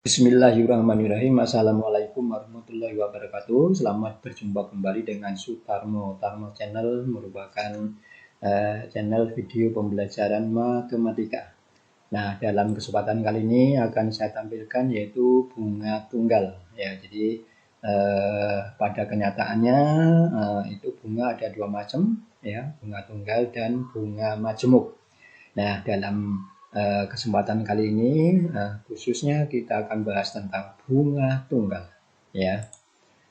Bismillahirrahmanirrahim. Assalamualaikum warahmatullahi wabarakatuh. Selamat berjumpa kembali dengan Sutarmo Tarmo Channel, merupakan channel video pembelajaran matematika. Nah, dalam kesempatan kali ini akan saya tampilkan yaitu bunga tunggal. Ya, jadi pada kenyataannya itu bunga ada dua macam, ya, bunga tunggal dan bunga majemuk. Nah, dalam kesempatan kali ini khususnya kita akan bahas tentang bunga tunggal, ya.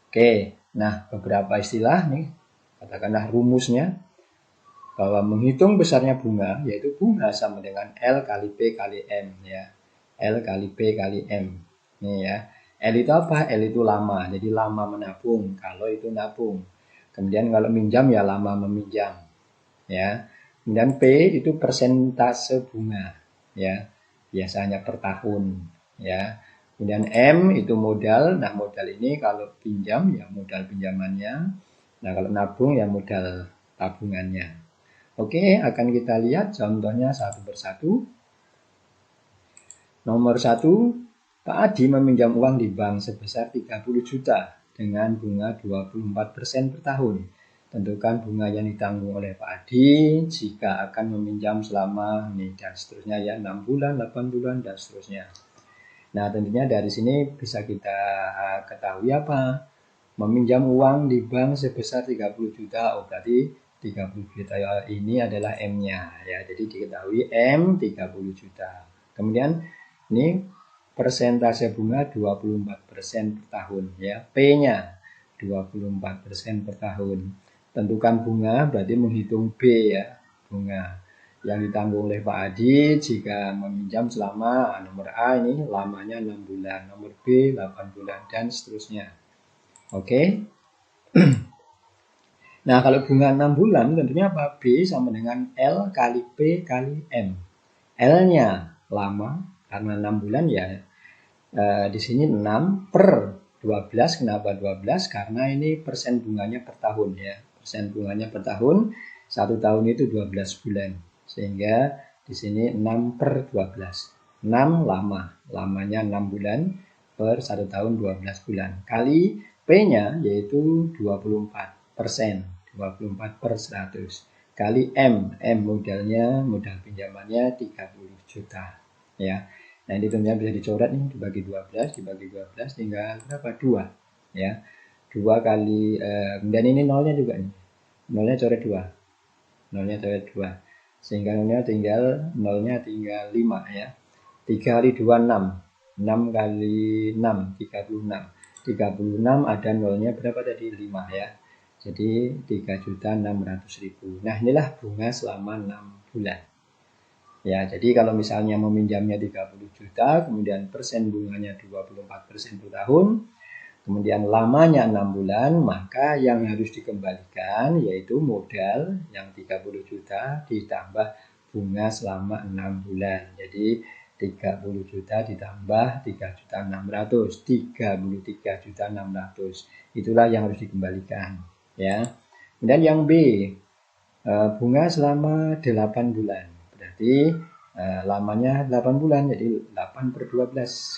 Oke, nah beberapa istilah nih, katakanlah rumusnya bahwa menghitung besarnya bunga, yaitu bunga sama dengan L kali P kali M, ya. L kali P kali M, nih ya. L itu apa? L itu lama, jadi lama menabung kalau itu nabung. Kemudian kalau minjam ya lama meminjam, ya. Kemudian P itu persentase bunga, ya, biasanya per tahun, ya. Kemudian M itu modal. Nah, modal ini kalau pinjam ya modal pinjamannya, nah kalau nabung ya modal tabungannya. Oke, akan kita lihat contohnya satu persatu. Nomor 1, Pak Adi meminjam uang di bank sebesar 30 juta dengan bunga 24% per tahun. Tentukan bunga yang ditanggung oleh Pak Adi jika akan meminjam selama ini dan seterusnya, ya, 6 bulan, 8 bulan dan seterusnya. Nah, tentunya dari sini bisa kita ketahui apa? Meminjam uang di bank sebesar 30 juta. Oh, berarti 30 juta ini adalah M-nya, ya. Jadi diketahui M 30 juta. Kemudian ini persentase bunga 24% per tahun, ya. P-nya 24% per tahun. Tentukan bunga berarti menghitung B, ya, bunga yang ditanggung oleh Pak Adi jika meminjam selama nomor A ini lamanya 6 bulan, nomor B 8 bulan dan seterusnya. Oke. Nah, kalau bunga 6 bulan tentunya apa? B sama dengan L kali P kali M. L-nya lama karena 6 bulan, ya. Di sini 6 per 12. Kenapa 12? Karena ini persen bunganya per tahun, ya. Persen bunganya per tahun, 1 tahun itu 12 bulan. Sehingga di sini 6 per 12. 6 lama, lamanya 6 bulan per 1 tahun 12 bulan. Kali P-nya yaitu 24%. 24 per 100. Kali M. M modalnya, modal pinjamannya 30 juta. Ya. Nah, ini tentunya bisa dicoret nih, dibagi 12 tinggal berapa? 2, ya. 2 kali dan ini nolnya juga nih. Nolnya coret 2. Nolnya coret 2. Sehingga nolnya tinggal 5, ya. 3 kali 2 6. 6 kali 6 36. 36 ada nolnya berapa tadi? 5, ya. Jadi 3.600.000. Nah, inilah bunga selama 6 bulan. Ya, jadi kalau misalnya meminjamnya 30 juta, kemudian persen bunganya 24% per tahun, kemudian lamanya 6 bulan, maka yang harus dikembalikan yaitu modal yang 30 juta ditambah bunga selama 6 bulan. Jadi 30 juta ditambah 3.600.000, 33.600.000. Itulah yang harus dikembalikan, ya. Kemudian yang B, bunga selama 8 bulan. Berarti lamanya 8 bulan, jadi 8 per 12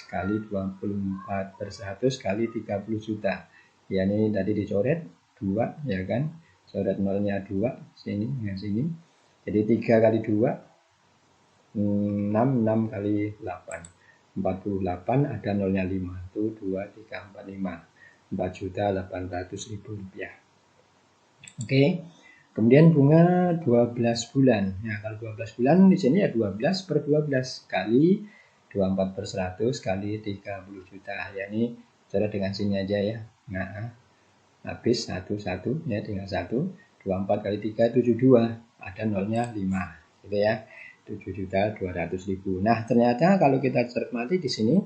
kali 24 per 100 kali 30 juta. Ya, ini tadi dicoret 2, ya kan. Coret nolnya 2, sini dengan sini. Jadi 3 kali 2, 6, 6 kali 8. 48 ada nolnya 5. Itu 2, 3, 4, 5. 4.800.000 rupiah. Oke. Kemudian bunga 12 bulan. Nah, kalau 12 bulan di sini ya 12 per 12 kali 24 per 100 kali 30 juta. Ya, ini coret dengan sini aja, ya. Nah, habis 1, ya, tinggal 1. 24 kali 3, 72. Ada nolnya 5. Gitu, ya. 7.200.000. Nah, ternyata kalau kita cermati di sini,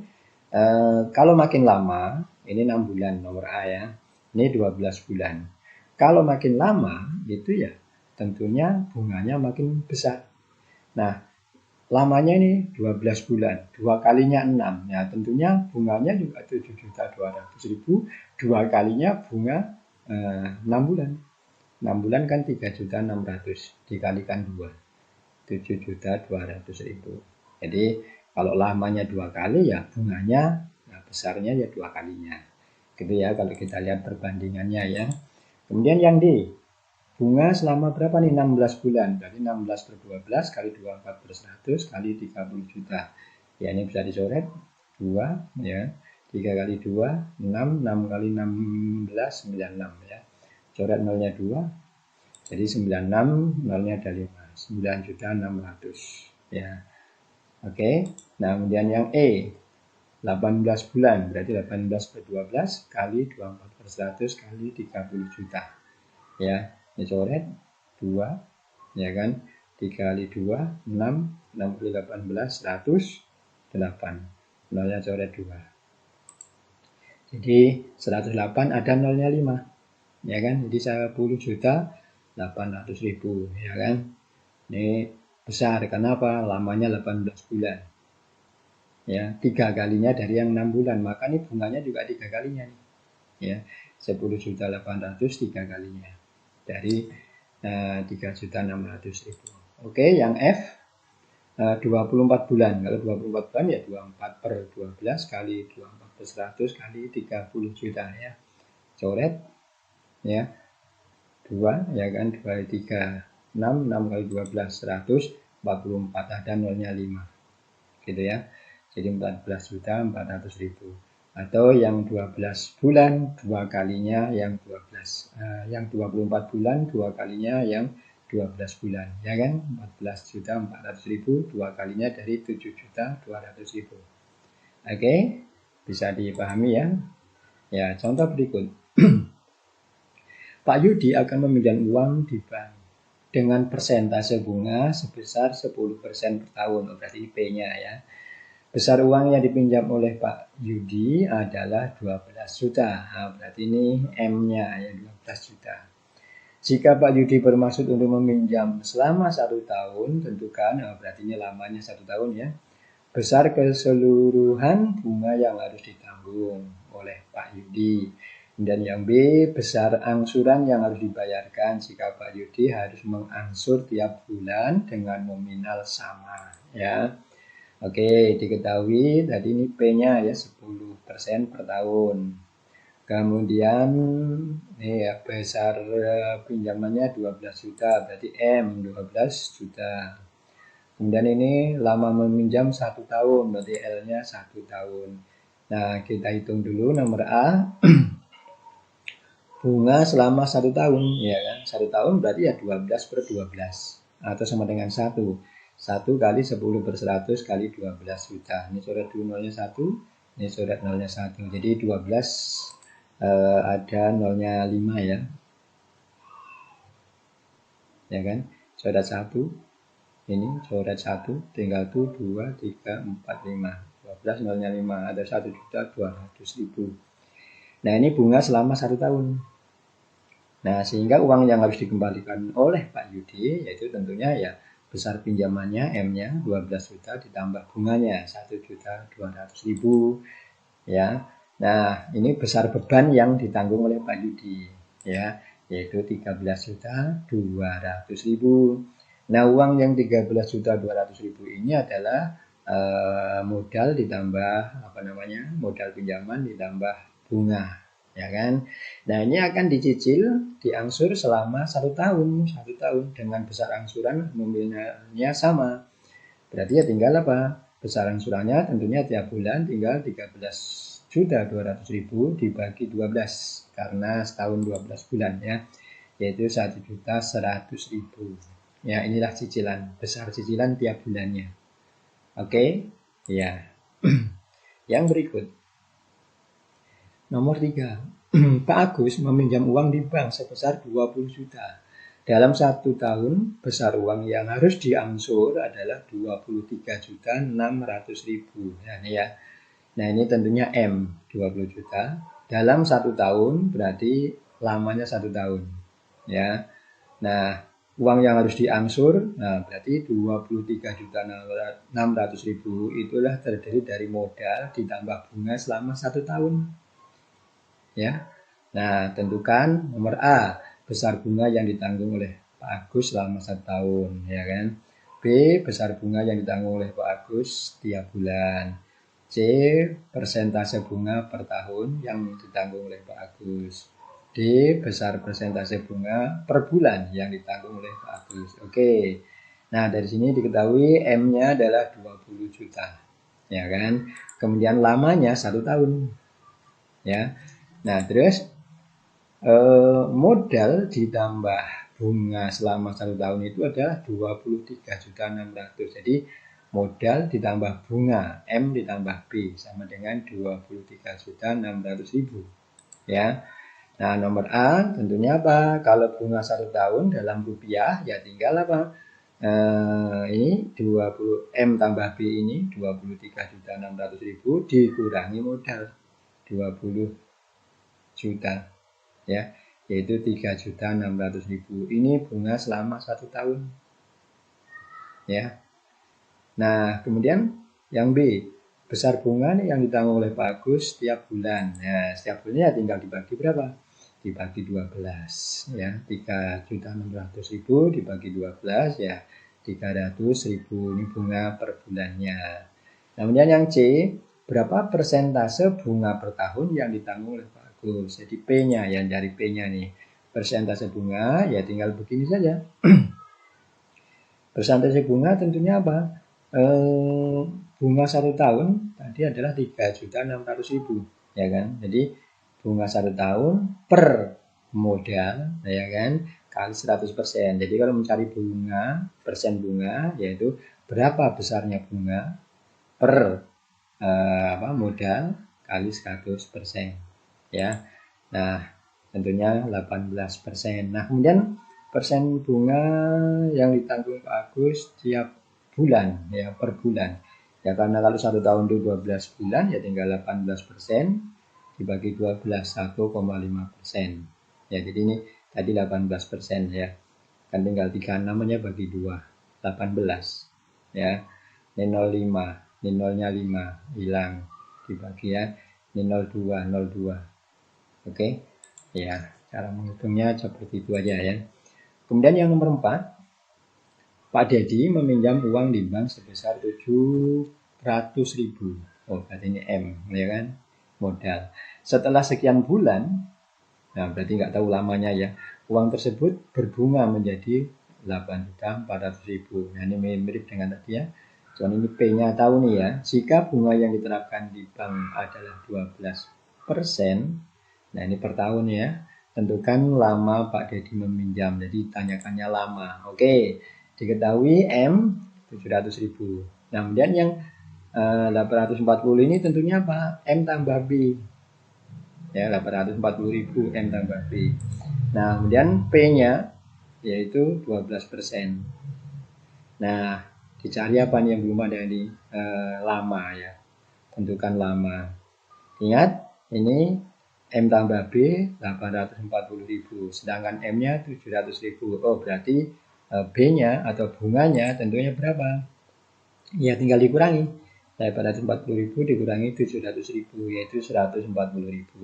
kalau makin lama, ini 6 bulan nomor A, ya. Ini 12 bulan. Kalau makin lama itu ya tentunya bunganya makin besar. Nah, lamanya ini 12 bulan, 2 kalinya 6. Ya, tentunya bunganya juga 7.200.000, 2 kalinya bunga 6 bulan. 6 bulan kan 3.600.000 dikalikan 2. 7.200.000. Jadi kalau lamanya 2 kali ya bunganya besarnya ya 2 kalinya. Gitu ya kalau kita lihat perbandingannya ya. Kemudian yang D, bunga selama berapa nih? 16 bulan. Berarti 16 per 12 kali 24 per 100 kali 30 juta. Ya ini bisa dicoret 2 ya. 3 kali 2, 6, 6 kali 16, 96 ya. Coret nolnya 2, jadi 96, nolnya ada 5, 9.600.000 ya. Oke, nah kemudian yang E, 18 bulan, berarti 18 per 12 kali 24 per 100 kali 30 juta. Ya, ini coret 2, ya kan, 3 kali 2, 6, 6 kali 18, 100, 8. Nolnya coret 2. Jadi 108 ada nolnya 5. Ya kan, jadi 10 juta 800 ribu, ya kan. Ini besar, kenapa? Lamanya 18 bulan. Ya, 3 kalinya dari yang 6 bulan, maka ini bunganya juga 3 kalinya nih. Ya, 10 juta 800 3 kalinya. Dari 3.600.000. Oke, yang F 24 bulan. Kalau 24 bulan ya 24 per 12 kali 24 per 100 kali 30 juta ya. Coret ya. 2 ya kan, 2 kali 3 6, 6 kali 12 100, 44 ada nolnya 5. Gitu ya. Jadi 14.400.000. Atau yang 12 bulan 2 kalinya yang 12. Yang 24 bulan 2 kalinya yang 12 bulan, ya kan, 14.400.000, 2 kalinya dari 7.200.000. Oke, bisa dipahami ya. Ya, contoh berikut. Pak Yudi akan meminjam uang di bank dengan persentase bunga sebesar 10% per tahun. Berarti P-nya ya. Besar uang yang dipinjam oleh Pak Yudi adalah 12 juta. Nah, berarti ini M-nya ya 12 juta. Jika Pak Yudi bermaksud untuk meminjam selama 1 tahun, tentukan, berarti ini lamanya 1 tahun ya, besar keseluruhan bunga yang harus ditanggung oleh Pak Yudi. Dan yang B, besar angsuran yang harus dibayarkan jika Pak Yudi harus mengangsur tiap bulan dengan nominal sama ya. Oke, diketahui tadi ini P-nya ya 10% per tahun. Kemudian ini ya besar pinjamannya 12 juta, berarti M 12 juta. Kemudian ini lama meminjam 1 tahun, berarti L-nya 1 tahun. Nah, kita hitung dulu nomor A. Bunga selama 1 tahun, ya kan? 1 tahun berarti ya 12 per 12 atau sama dengan 1. 1 kali 10 per 100 kali 12 juta. Ini coret dulu nolnya 1, ini coret nolnya 1. Jadi 12 ada nolnya 5 ya. Ya kan? Coret 1. Ini coret 1, tinggal tuh 2, 3, 4, 5. 12 nolnya 5, ada 1.200.000. Nah, ini bunga selama 1 tahun. Nah, sehingga uang yang harus dikembalikan oleh Pak Yudi yaitu tentunya ya besar pinjamannya M-nya 12 juta ditambah bunganya 1.200.000 ya. Nah, ini besar beban yang ditanggung oleh Pak Yudi ya, yaitu 13.200.000. Nah, uang yang 13.200.000 ini adalah modal ditambah modal pinjaman ditambah bunga, ya kan. Nah, ini akan dicicil, diangsur selama 1 tahun, 1 tahun dengan besar angsuran nominalnya sama. Berarti ya tinggal apa? Besar angsurannya tentunya tiap bulan tinggal 13.200.000 dibagi 12 karena setahun 12 bulan ya, yaitu 1.100.000. Ya, inilah cicilan, besar cicilan tiap bulannya. Oke, ya. Yang berikut. Nomor 3. Pak Agus meminjam uang di bank sebesar 20 juta. Dalam 1 tahun, besar uang yang harus diangsur adalah 23.600.000. Nah, ini ya. Nah, ini tentunya M, 20 juta. Dalam 1 tahun berarti lamanya 1 tahun. Ya. Nah, uang yang harus diangsur, nah berarti 23.600.000 itulah terdiri dari modal ditambah bunga selama 1 tahun. Ya. Nah, tentukan nomor A, besar bunga yang ditanggung oleh Pak Agus selama 1 tahun, ya kan. B, besar bunga yang ditanggung oleh Pak Agus tiap bulan. C. Persentase bunga per tahun yang ditanggung oleh Pak Agus. D. Besar persentase bunga per bulan yang ditanggung oleh Pak Agus. Oke. Nah, dari sini diketahui M-nya adalah 20 juta. Ya kan? Kemudian lamanya 1 tahun. Ya. Nah, terus modal ditambah bunga selama 1 tahun itu adalah 23.600.000. Jadi modal ditambah bunga M ditambah B sama dengan 23.600.000 ya. Nah, nomor A tentunya apa? Kalau bunga 1 tahun dalam rupiah ya tinggal apa? Ini 20 M tambah B ini 23.600.000 dikurangi modal 20 juta ya, yaitu 3.600.000. Ini bunga selama 1 tahun ya. Nah, kemudian yang B, besar bunga nih yang ditanggung oleh Pak Agus setiap bulan. Nah, setiap bulannya tinggal dibagi berapa? Dibagi 12 ya. 3.600.000 dibagi 12 ya 300.000 ini bunga per bulannya. Kemudian yang C, berapa persentase bunga per tahun yang ditanggung oleh Pak Agus? Jadi P-nya, yang dari P-nya nih. Persentase bunga ya tinggal begini saja. Persentase bunga tentunya apa? Bunga 1 tahun tadi adalah 3.600.000 ya kan. Jadi bunga 1 tahun per modal ya kan kali 100%. Jadi kalau mencari bunga, persen bunga yaitu berapa besarnya bunga per modal kali 100% ya. Nah, tentunya 18%. Nah, kemudian persen bunga yang ditanggung Pak Agus tiap bulan ya per bulan ya, karena kalau 1 tahun itu 12 bulan ya tinggal 18% dibagi 12 1,5% ya. Jadi ini tadi 18% ya kan, tinggal 36 aja bagi 2 18 ya. Ini 05, ini nolnya 5 hilang dibagi ya, ini 02 oke ya. Cara menghitungnya seperti itu aja ya. Kemudian yang nomor 4, Pak Dedi meminjam uang di bank sebesar 700.000. Oh, berarti ini M, ya kan? Modal. Setelah sekian bulan, nah berarti nggak tahu lamanya ya, uang tersebut berbunga menjadi 8.400.000. Nah, ini mirip dengan tadi ya. Cuman ini P-nya tahu nih ya. Jika bunga yang diterapkan di bank adalah 12%, nah ini per tahun ya. Tentukan lama Pak Dedi meminjam. Jadi tanyakannya lama. Oke. Diketahui M 700.000. Nah, kemudian yang 840 ini tentunya apa? M tambah B. Ya, 840.000 M tambah B. Nah, kemudian P-nya yaitu 12%. Nah, dicari apa nih yang belum ada ini? Lama ya. Tentukan lama. Ingat, ini M tambah B 840.000. Sedangkan M-nya 700.000. Oh, berarti B-nya atau bunganya tentunya berapa? Ya tinggal dikurangi. 840.000 dikurangi 700.000 yaitu 140.000.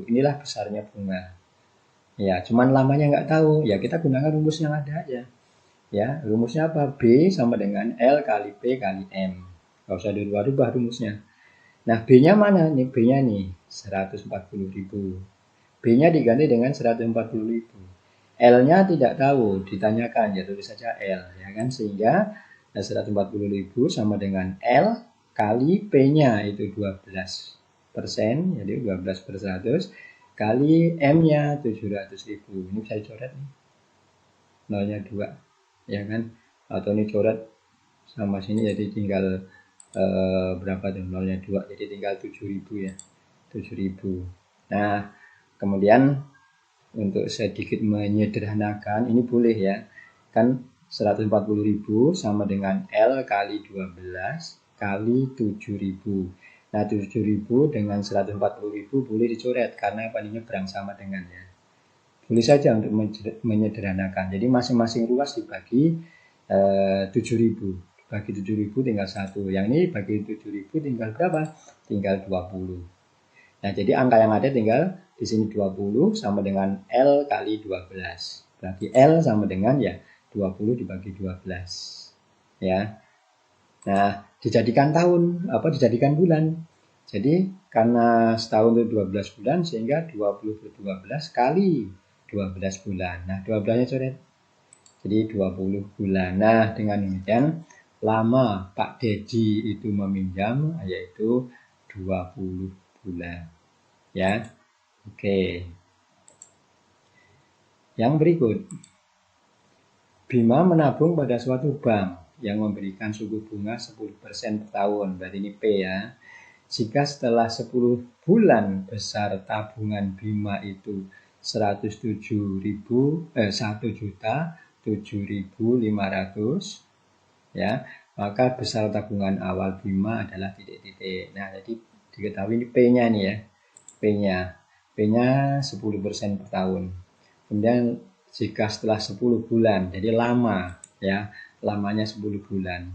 Inilah besarnya bunga. Ya, cuman lamanya nggak tahu. Ya kita gunakan rumus yang ada aja. Ya, rumusnya apa? B sama dengan L kali P kali M. Nggak usah dirubah rumusnya. Nah, B-nya mana? Nih, B-nya nih 140.000. B-nya diganti dengan 140.000. L-nya tidak tahu, ditanyakan, ya tulis saja L, ya kan, sehingga 140.000 sama dengan L kali P-nya itu 12%, jadi 12/100 kali M-nya 700.000. Ini bisa dicoret nih, nolnya 2, ya kan, atau ini coret sama sini jadi tinggal berapa tuh, nolnya 2, jadi tinggal 7.000 ya, 7.000. Nah, kemudian untuk sedikit menyederhanakan ini boleh ya kan, 140.000 sama dengan L kali 12 kali 7.000. Nah, 7.000 dengan 140.000 boleh dicoret karena apa, ini nyebrang sama dengan ya. Boleh saja untuk menyederhanakan. Jadi masing-masing ruas dibagi 7.000. Bagi 7.000 tinggal 1. Yang ini bagi 7.000 tinggal berapa? Tinggal 20. Nah, jadi angka yang ada tinggal di sini 20 sama dengan L kali 12. Berarti L sama dengan ya 20 dibagi 12. Ya. Nah, dijadikan tahun, dijadikan bulan. Jadi karena setahun itu 12 bulan sehingga 20 per 12 kali 12 bulan. Nah 12-nya coret. Jadi 20 bulan. Nah dengan demikian lama Pak Dedi itu meminjam yaitu 20 bulan. Ya. Oke. Yang berikut. Bima menabung pada suatu bank yang memberikan suku bunga 10% per tahun. Berarti ini P ya. Jika setelah 10 bulan besar tabungan Bima itu 1.700.000 ya, maka besar tabungan awal Bima adalah titik-titik. Nah, jadi diketahui ini P-nya nih ya. P-nya 10% per tahun. Kemudian jika setelah 10 bulan, jadi lama ya, lamanya 10 bulan.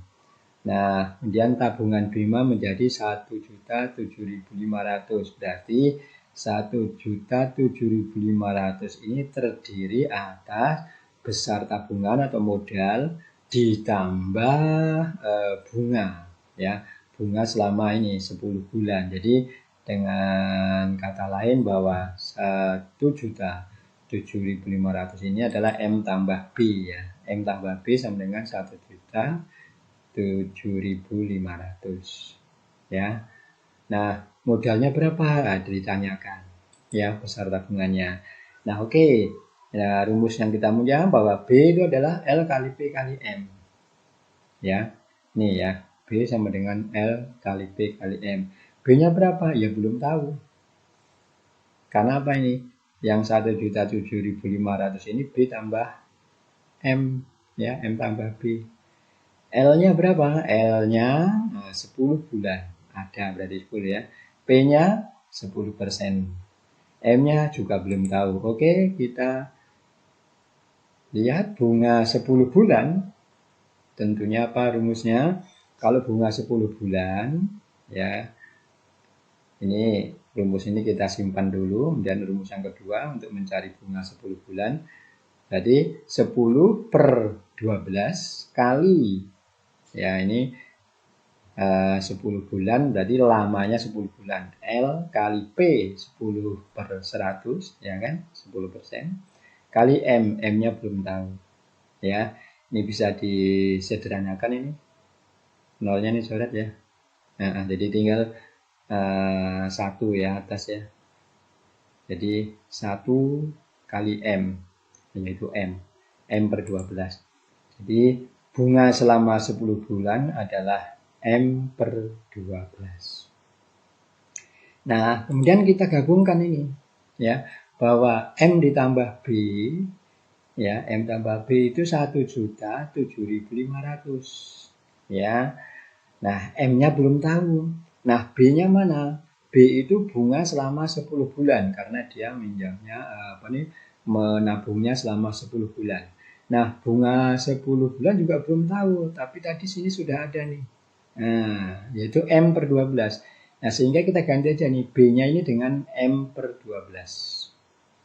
Nah, kemudian tabungan Bima menjadi 1.007.500. Berarti 1.007.500 ini terdiri atas besar tabungan atau modal ditambah bunga ya. Bunga selama ini 10 bulan. Jadi dengan kata lain bahwa 1.007.500 ini adalah M tambah B ya. M tambah B sama dengan 1.700.500 ya. Nah, modalnya berapa? Nah, ditanyakan ya besar tabungannya. Nah, oke. Nah, rumus yang kita punya bahwa B itu adalah L kali P kali M. Ya. Nih ya, B sama dengan L kali P kali M. B-nya berapa? Ya belum tahu. Karena apa ini? Yang 1.007.500 ini B tambah M ya, M tambah B. L-nya berapa? L-nya 10 bulan. Ada berarti 10 ya. P-nya 10%. M-nya juga belum tahu. Oke, kita lihat bunga 10 bulan. Tentunya apa rumusnya? Kalau bunga 10 bulan ya. Ini rumus ini kita simpan dulu. Kemudian rumus yang kedua untuk mencari bunga 10 bulan. Jadi 10 per 12 kali ya ini 10 bulan berarti lamanya 10 bulan. L kali P 10 per 100 ya kan 10% kali M, M-nya belum tahu ya. Ini bisa disederhanakan ini nolnya nih coret ya. Nah, jadi tinggal 1 ya atas ya. Jadi 1 kali M yaitu M per 12. Jadi bunga selama 10 bulan adalah M per 12. Nah, kemudian kita gabungkan ini ya, bahwa M ditambah B ya, M tambah B itu 1.007.500 ya. Nah, M-nya belum tahu. Nah, B-nya mana? B itu bunga selama 10 bulan karena dia minjamnya menabungnya selama 10 bulan. Nah, bunga 10 bulan juga belum tahu, tapi tadi sini sudah ada nih. Nah, yaitu M per 12. Nah, sehingga kita ganti aja nih B-nya ini dengan M per 12.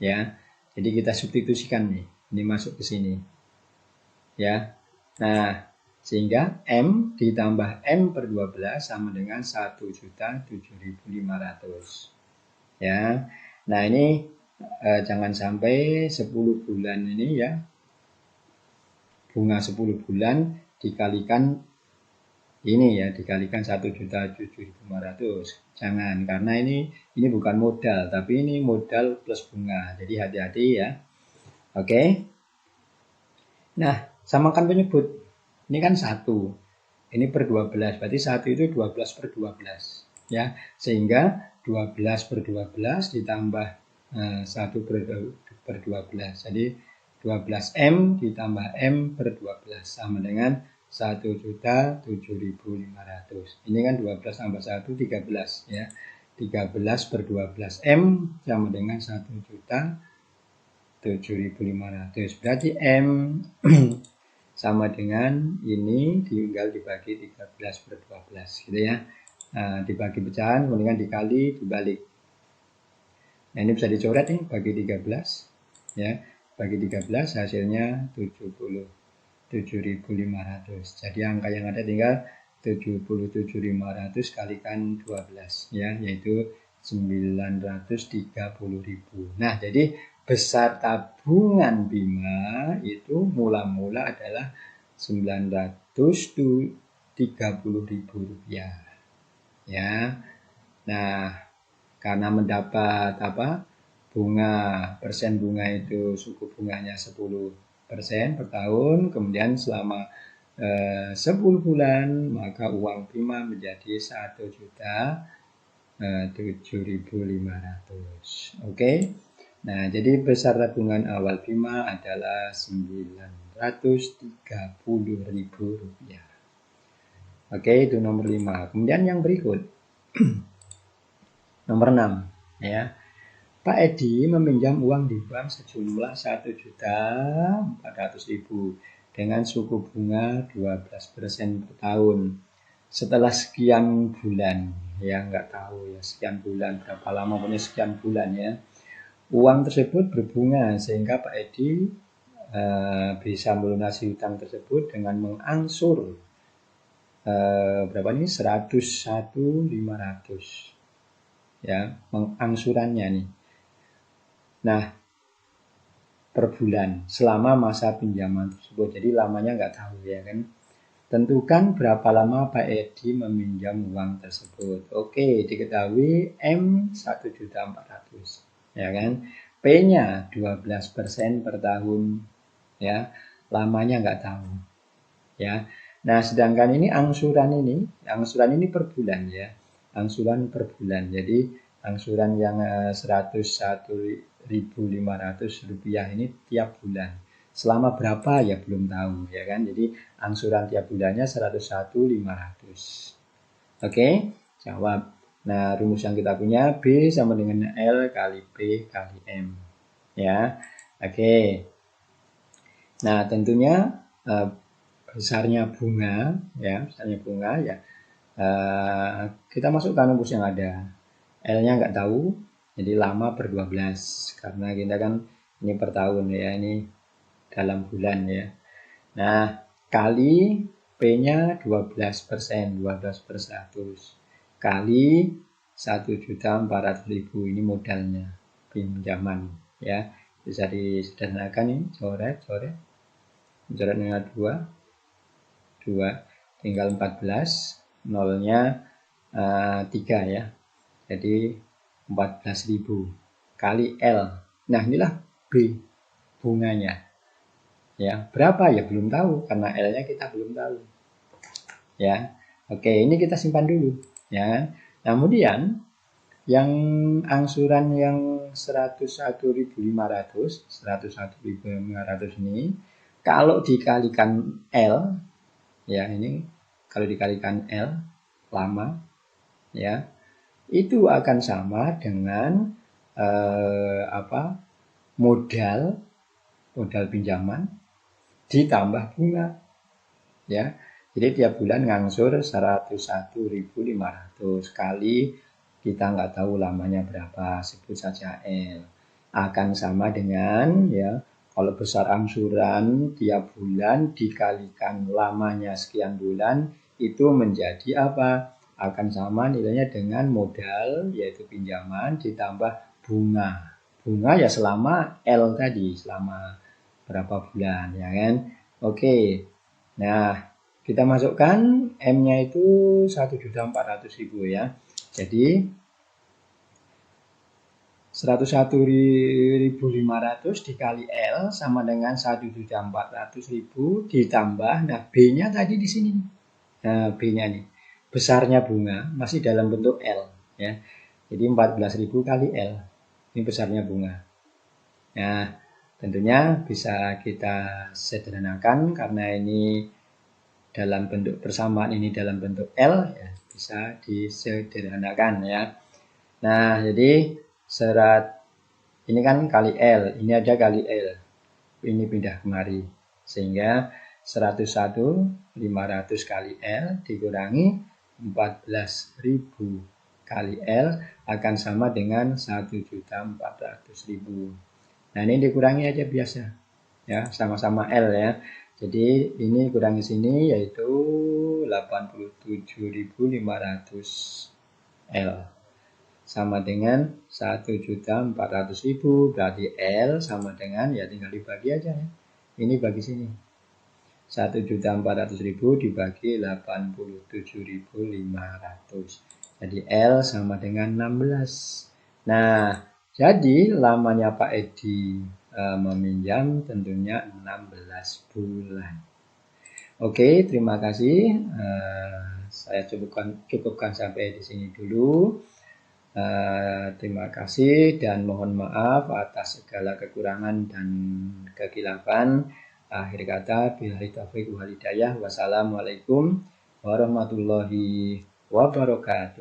Ya. Jadi kita substitusikan nih. Ini masuk ke sini. Ya. Nah, sehingga M ditambah M per 12 sama dengan 1.007.500. Ya. Nah, ini jangan sampai 10 bulan ini ya. Bunga 10 bulan dikalikan ini ya, dikalikan 1.007.500. Jangan, karena ini bukan modal, tapi ini modal plus bunga. Jadi hati-hati ya. Oke. Nah, samakan penyebut. Ini kan 1. Ini per 12. Berarti 1 itu 12 per 12. Ya, sehingga 12 per 12 ditambah 1 per 12. Jadi 12M ditambah M per 12 sama dengan 1.007.500. Ini kan 12 tambah 1, 13 ya. 13 per 12 M sama dengan 1.007.500. Berarti M sama dengan ini tinggal dibagi 13 per 12 gitu ya. Nah, dibagi pecahan kemudian dikali dibalik. Nah, ini bisa dicoret nih bagi 13 ya. Bagi 13 hasilnya 77.500. Jadi angka yang ada tinggal 77.500 kalikan 12 ya, yaitu 930.000. Nah, jadi besar tabungan Bima itu mula-mula adalah 930.000 rupiah ya. Nah, karena mendapat bunga, persen bunga itu suku bunganya 10% per tahun, kemudian selama 10 bulan maka uang Bima menjadi 1.007.500. Oke. Nah, jadi besar tabungan awal Bima adalah 930.000 rupiah. Oke, itu nomor 5. Kemudian yang berikut nomor 6 ya. Pak Edi meminjam uang di bank sejumlah 1.400.000 dengan suku bunga 12% per tahun. Setelah sekian bulan, ya nggak tahu ya sekian bulan, berapa lama, punya sekian bulan ya. Uang tersebut berbunga sehingga Pak Edi bisa melunasi hutang tersebut dengan mengangsur berapa nih, 101.500 ya, mengangsurannya nih. Nah, per bulan selama masa pinjaman tersebut. Jadi lamanya nggak tahu ya kan. Tentukan berapa lama Pak Edi meminjam uang tersebut. Oke, diketahui M 1.400 ya kan. P-nya 12% per tahun ya. Lamanya nggak tahu ya. Nah, sedangkan ini angsuran ini per bulan ya. Angsuran per bulan. Jadi angsuran yang 101.500 rupiah ini tiap bulan. Selama berapa ya belum tahu ya kan. Jadi angsuran tiap bulannya 101.500. Oke, jawab. Nah, rumus yang kita punya B sama dengan L kali P kali M. Ya. Oke. Nah, tentunya besarnya bunga ya, kita masukkan rumus yang ada. L-nya nggak tahu, jadi lama per 12 karena kita kan ini per tahun ya, ini dalam bulan ya. Nah, kali P-nya 12%, 12 per 100 kali 1.400.000 ini modalnya pinjaman ya. Bisa disederhanakan ini, coret dengan 2 tinggal 14, nolnya 3 ya. Jadi 14.000 kali L. Nah, inilah B bunganya. Ya, berapa ya belum tahu karena L-nya kita belum tahu. Ya. Oke, ini kita simpan dulu ya. Nah, kemudian yang angsuran yang 101.500 ini kalau dikalikan L ya, ini kalau dikalikan L lama ya, itu akan sama dengan modal pinjaman ditambah bunga ya. Jadi tiap bulan ngangsur 101.500 kali kita nggak tahu lamanya berapa, sebut saja L, akan sama dengan ya, kalau besar angsuran tiap bulan dikalikan lamanya sekian bulan itu menjadi apa? Akan sama nilainya dengan modal yaitu pinjaman ditambah bunga. Bunga ya selama L tadi, selama berapa bulan ya kan. Oke. Nah, kita masukkan M-nya itu 1.400.000 ya. Jadi 101.500 dikali L sama dengan 1.400.000 ditambah, nah B-nya tadi di sini. Nah, B-nya nih besarnya bunga masih dalam bentuk L ya. Jadi 14.000 kali L. Ini besarnya bunga. Nah, tentunya bisa kita sederhanakan karena ini dalam bentuk persamaan, ini dalam bentuk L ya, bisa disederhanakan ya. Nah, jadi serat ini kan kali L, ini ada kali L, ini pindah kemari, sehingga 101.500 kali L dikurangi 14.000 kali L akan sama dengan 1.400.000. Nah, ini dikurangi aja biasa ya, sama-sama L ya. Jadi ini kurangi sini yaitu 87.500 L sama dengan 1.400.000, berarti L sama dengan, ya tinggal dibagi aja ya. Ini bagi sini. 1.400.000 dibagi 87.500. Jadi L sama dengan 16. Nah, jadi lamanya Pak Edi meminjam tentunya 16 bulan. Oke, terima kasih. Saya cukupkan sampai di sini dulu. Terima kasih dan mohon maaf atas segala kekurangan dan kekhilafan. Akhir kata, billahi taufiq wal hidayah. Wassalamualaikum warahmatullahi wabarakatuh.